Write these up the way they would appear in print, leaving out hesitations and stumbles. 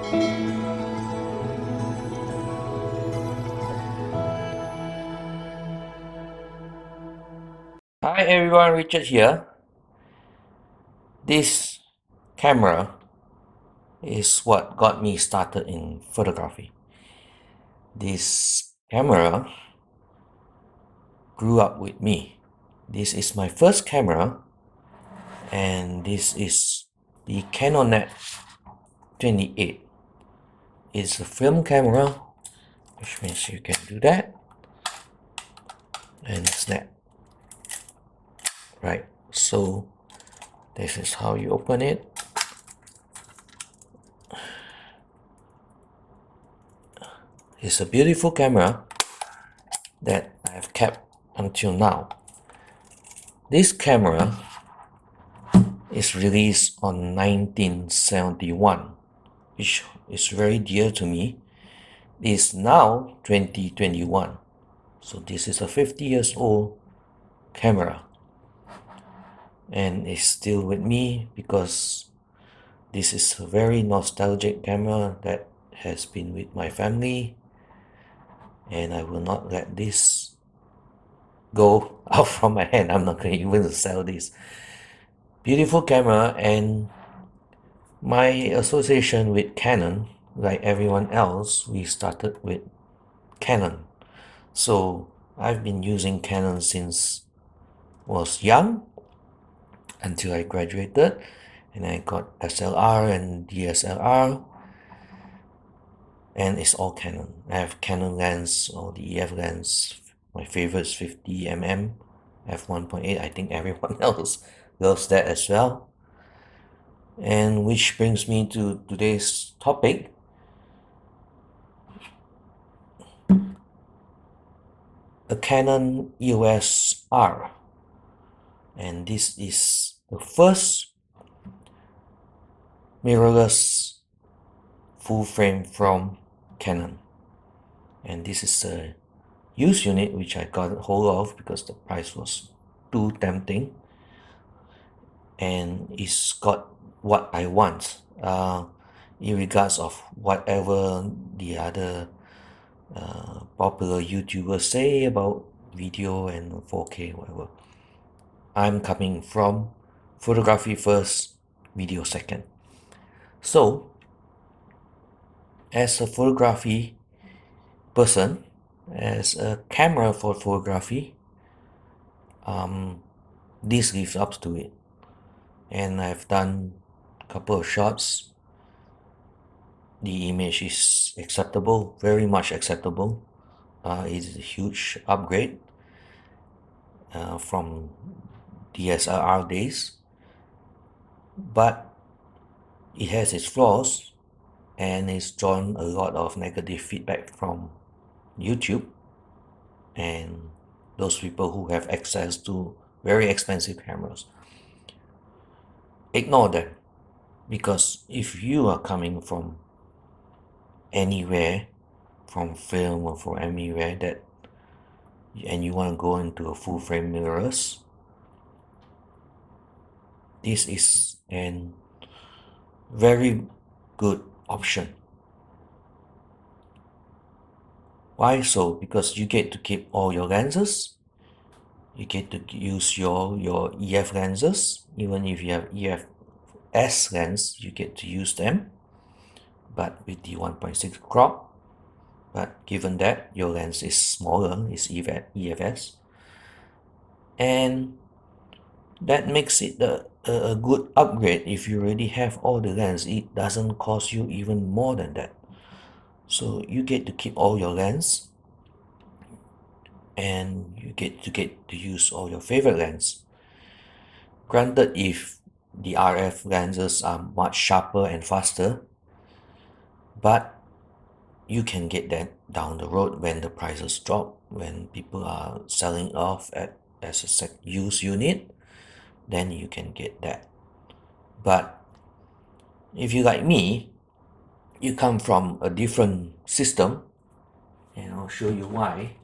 Hi everyone, Richard here. This camera is what got me started in photography. This camera grew up with me. This is my first camera, and this is the Canonet 28. It's a film camera, which means you can do that and snap. Right, so this is how you open it. It's a beautiful camera that I have kept until now. This camera is released on 1971, which is very dear to me. It's now 2021, so this is a 50 years old camera, and it's still with me because this is a very nostalgic camera that has been with my family, and I will not let this go out from my hand. I'm not going to even sell this beautiful camera. And my association with Canon, like everyone else, we started with Canon. So I've been using Canon since I was young until I graduated, and I got SLR and DSLR, and it's all Canon. I have Canon lens or the EF lens. My favorite is 50mm f1.8. I think everyone else loves that as well. And which brings me to today's topic. A Canon EOS R, and this is the first mirrorless full frame from Canon, and this is a used unit which I got hold of because the price was too tempting, and it's got what I want, in regards of whatever the other popular YouTubers say about video and 4K, whatever. I'm coming from photography first, video second. So, as a photography person, as a camera for photography, this lives up to it. And I've done a couple of shots. The image is acceptable, very much acceptable. It's a huge upgrade from DSLR days, but it has its flaws, and it's drawn a lot of negative feedback from YouTube and those people who have access to very expensive cameras. Ignore them, because if you are coming from anywhere, from film or from anywhere that, and you want to go into a full frame mirrorless, this is a very good option. Why so? Because you get to keep all your lenses. You get to use your EF lenses. Even if you have EF-S lens, you get to use them, but with the 1.6 crop. But given that your lens is smaller, is EF-S, and that makes it a good upgrade. If you already have all the lens, it doesn't cost you even more than that. So you get to keep all your lens, and you get to use all your favorite lens. Granted, if the RF lenses are much sharper and faster, but you can get that down the road when the prices drop, when people are selling off as a used unit, then you can get that. But if you like me, you come from a different system, and I'll show you why.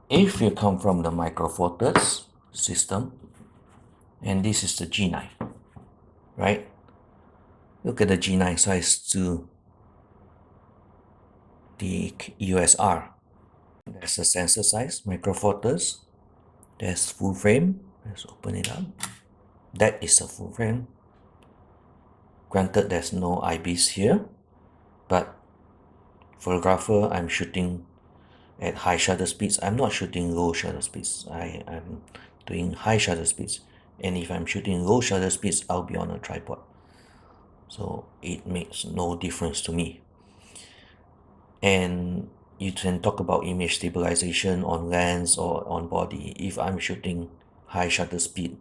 if you come from the Micro Four Thirds system, and this is the G9, right? Look at the G9 size to the EOS R. There's the sensor size, Micro Four Thirds. There's full frame. Let's open it up. That is a full frame. Granted, there's no IBIS here, but photographer, I'm shooting at high shutter speeds. I'm not shooting low shutter speeds. I'm doing high shutter speeds. And if I'm shooting low shutter speeds, I'll be on a tripod. So it makes no difference to me. And you can talk about image stabilization on lens or on body. If I'm shooting high shutter speed,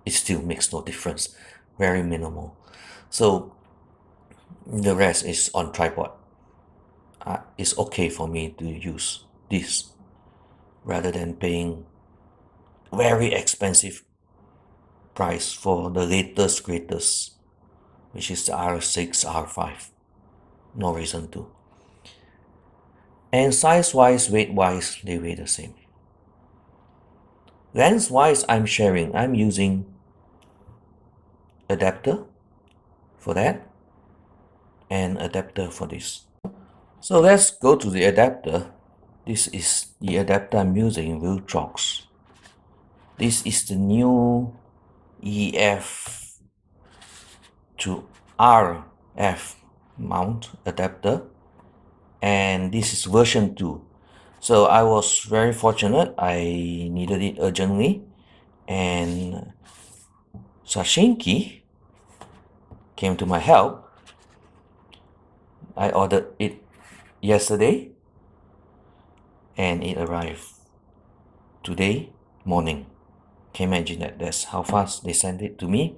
it still makes no difference. Very minimal. So the rest is on tripod. It's okay for me to use this rather than paying very expensive price for the latest greatest, which is the R6, R5. No reason to. And size-wise, weight-wise, they weigh the same. Lens-wise, I'm using adapter for that and adapter for this. So let's go to the adapter. This is the adapter I'm using, Richart. This is the new EF to RF mount adapter, and this is version 2. So I was very fortunate. I needed it urgently, and Sashinki came to my help. I ordered it yesterday, and it arrived today morning. Can you imagine that? That's how fast they sent it to me,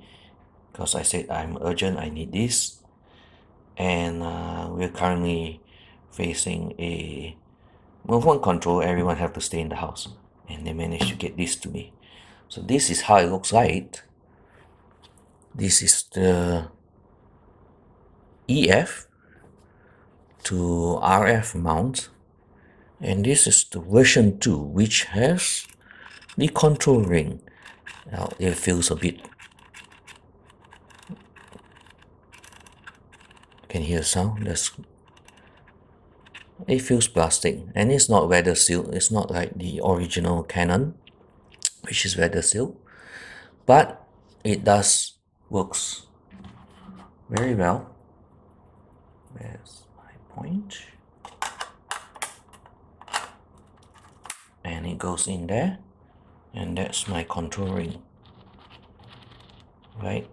because I said I'm urgent, I need this. And we're currently facing a movement control. Everyone have to stay in the house, and they managed to get this to me. So this is how it looks like. This is the EF to RF mount, and this is the version 2, which has the control ring. Now it feels a bit, can hear the sound. It feels plastic, and it's not weather sealed. It's not like the original Canon, which is weather sealed, but it does works very well. There's my point, and it goes in there, and that's my control ring, right?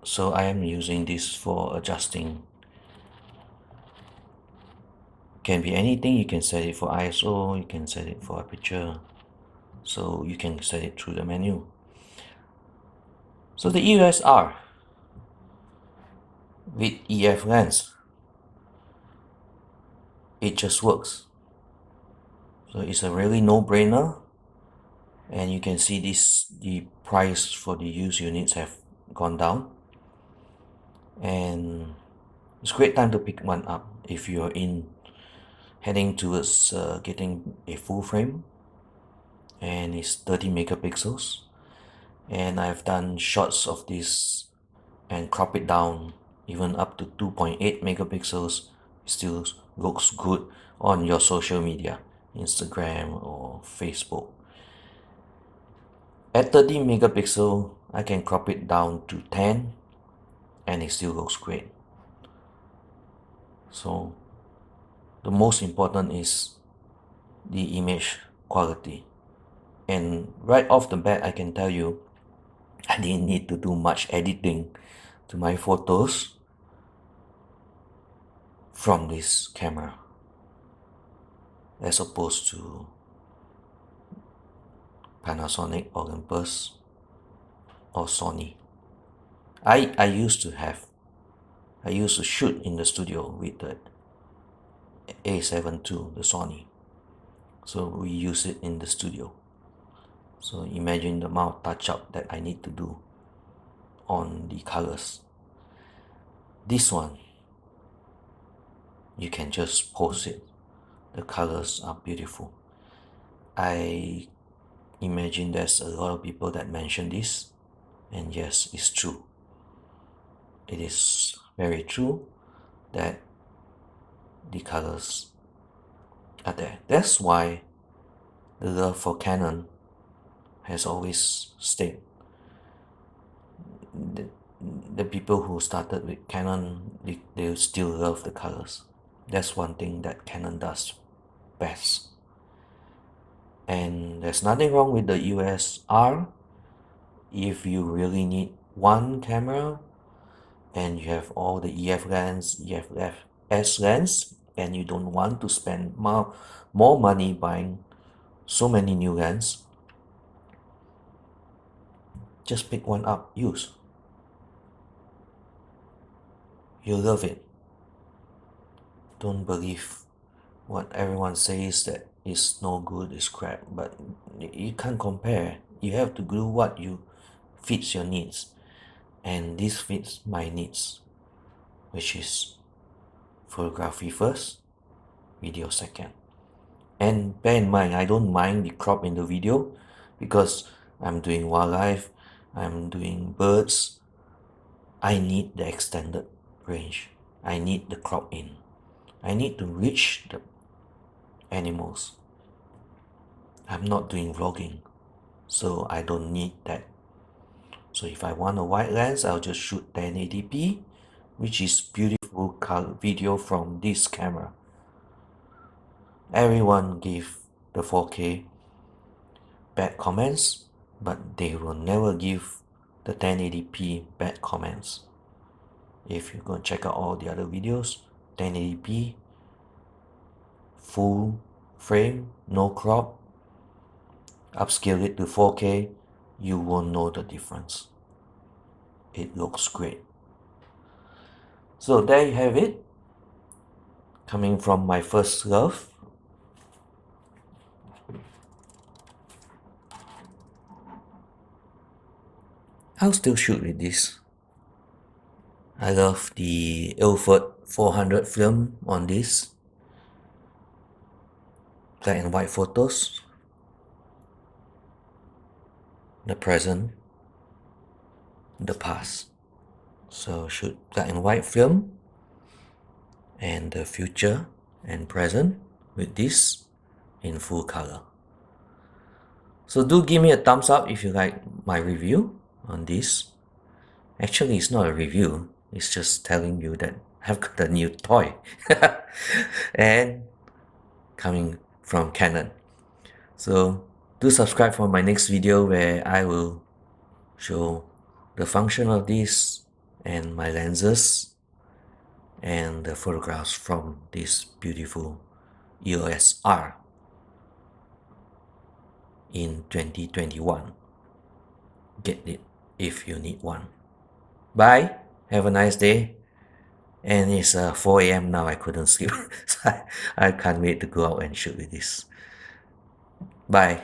So I am using this for adjusting. Can be anything. You can set it for ISO, you can set it for aperture, so you can set it through the menu. So the EOS R with EF lens, it just works. So it's a really no-brainer, and you can see the price for the used units have gone down, and it's a great time to pick one up if you're heading towards getting a full frame, and it's 30 megapixels, and I've done shots of this and crop it down even up to 2.8 megapixels. It still looks good on your social media, Instagram or Facebook. At 30 megapixel, I can crop it down to 10, and it still looks great. So the most important is the image quality. And right off the bat, I can tell you, I didn't need to do much editing to my photos from this camera, as opposed to Panasonic, Olympus, or Sony. I used to shoot in the studio with the A7 II, the Sony. So we use it in the studio. So imagine the amount of touch-up that I need to do on the colors. This one, you can just post it. The colors are beautiful. I imagine there's a lot of people that mention this, and yes, it's true. It is very true that the colors are there. That's why the love for Canon has always stayed. The people who started with Canon, they still love the colors. That's one thing that Canon does best. And there's nothing wrong with the EOS R. If you really need one camera and you have all the EF lens, EFS lens, and you don't want to spend more money buying so many new lenses, just pick one up, use. You'll love it. Don't believe what everyone says that is no good, is crap, but you can't compare. You have to do what fits your needs, and this fits my needs, which is photography first, video second. And bear in mind, I don't mind the crop in the video because I'm doing wildlife, I'm doing birds. I need the extended range. I need the crop in. I need to reach the animals. I'm not doing vlogging, so I don't need that. So if I want a wide lens, I'll just shoot 1080p, which is beautiful color video from this camera. Everyone give the 4K bad comments, but they will never give the 1080p bad comments. If you go check out all the other videos, 1080p, full frame, no crop, upscale it to 4K, you won't know the difference. It looks great. So there you have it, coming from my first love. I'll still shoot with this. I love the Ilford 400 film on this. Black and white photos. The present, the past. So shoot black and white film and the future and present with this in full color. So do give me a thumbs up if you like my review on this. Actually, it's not a review, it's just telling you that I've got a new toy and coming from Canon. So do subscribe for my next video where I will show the function of this and my lenses and the photographs from this beautiful EOS R in 2021. Get it if you need one. Bye, have a nice day. And it's 4 a.m. now, I couldn't sleep. So I can't wait to go out and shoot with this. Bye.